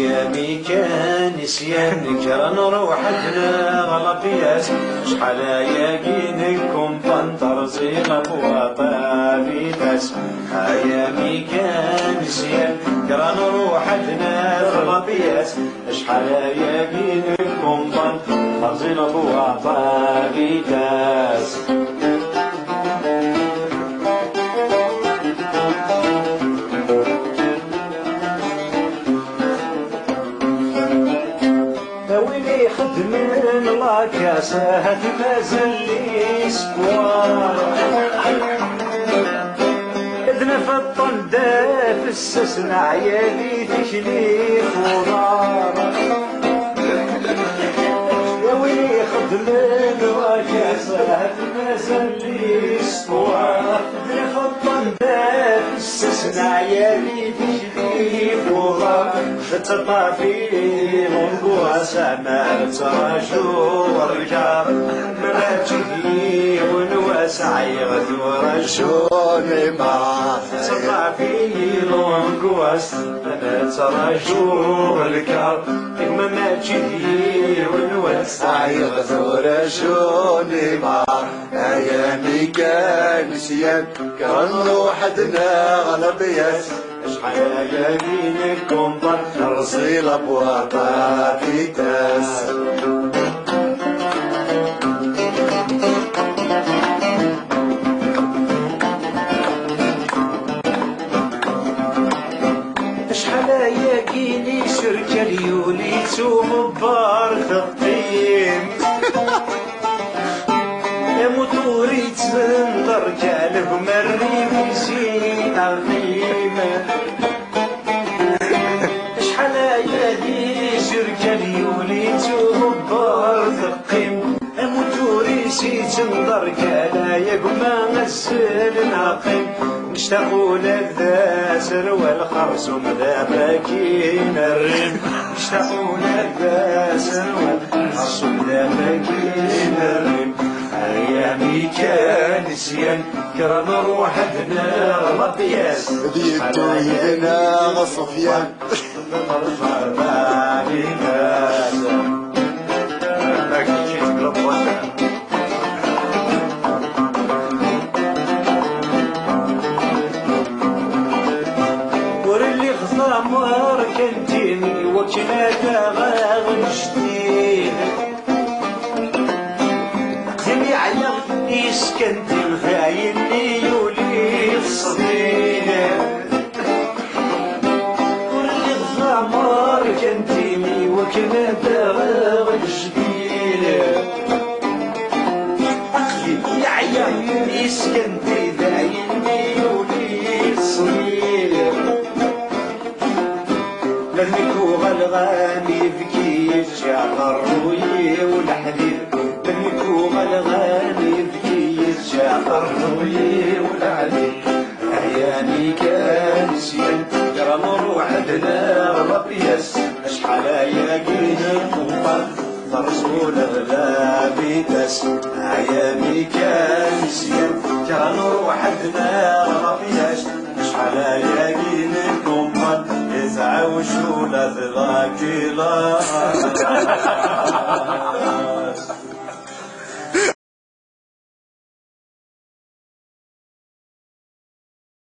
ايامي كان نسيان كرا نروح لنا غلطياس شحال ياقينكم طنطر زينب وطابيتاس ايامي كان نسيان كرا نروح لنا غلطياس شحال ياقينكم طنطر زينب وطابيتاس ويلي خدمن لاكاسات مازال لي سكوار اذن في الطندا في السسن عيالي تكليف ونار يا ويلي خدمن لاكاسات مازال لي سكوار اذن في الطندا في السسن عيالي تكليف ونار تطافي ونقوى سمع ترجو ورجع مراتي ونواسع يغدو رجوني ما تطافي ونقوى سمع ترجو ورجع مراتي ونواسع يغدو رجوني ما ايامي كان نسيان كان وحدنا غلبيات شحال يمينكم ضل رصيل ابواطا في تاس شحال ياقيني شركة اليولي ومبار خطيم يا موتوري تزندر كالف مري في زين عظيمة شحال يالي شركة اليوليت ومبار ثقيم موتوري تزندر كالا يقما غسل ناقيم نشتاقو لك ذا سروال خرسوم ذا باكين الريم نشتاقو لك ذا سروال خرسوم ذا باكين الريم ايامي كان نسيان كرا نروح لنا غلطياس ديتو يدنا غصفيان مرحبا بناس باكي تقلب وطن ورلي خزامر كنتيني وكنا داغا غنشتين كنت الخايني يولي الصديق كل الضمار كنتيني وكنا داغ الجديد يا عياني سكنتي ذايني يولي الصديق لنكو غلغاني بكي جعفر روي والحديد لنكو غلغاني جعفر روي والعلي ايامي كان نسيان ترى نروح عندنا غلطياس شحال ياقينا كوبر مرسول غلابيتاس ايامي كان نسيان ترى نروح عندنا غلطياس شحال ياقينا كوبر يزعوشوا لذاكيلا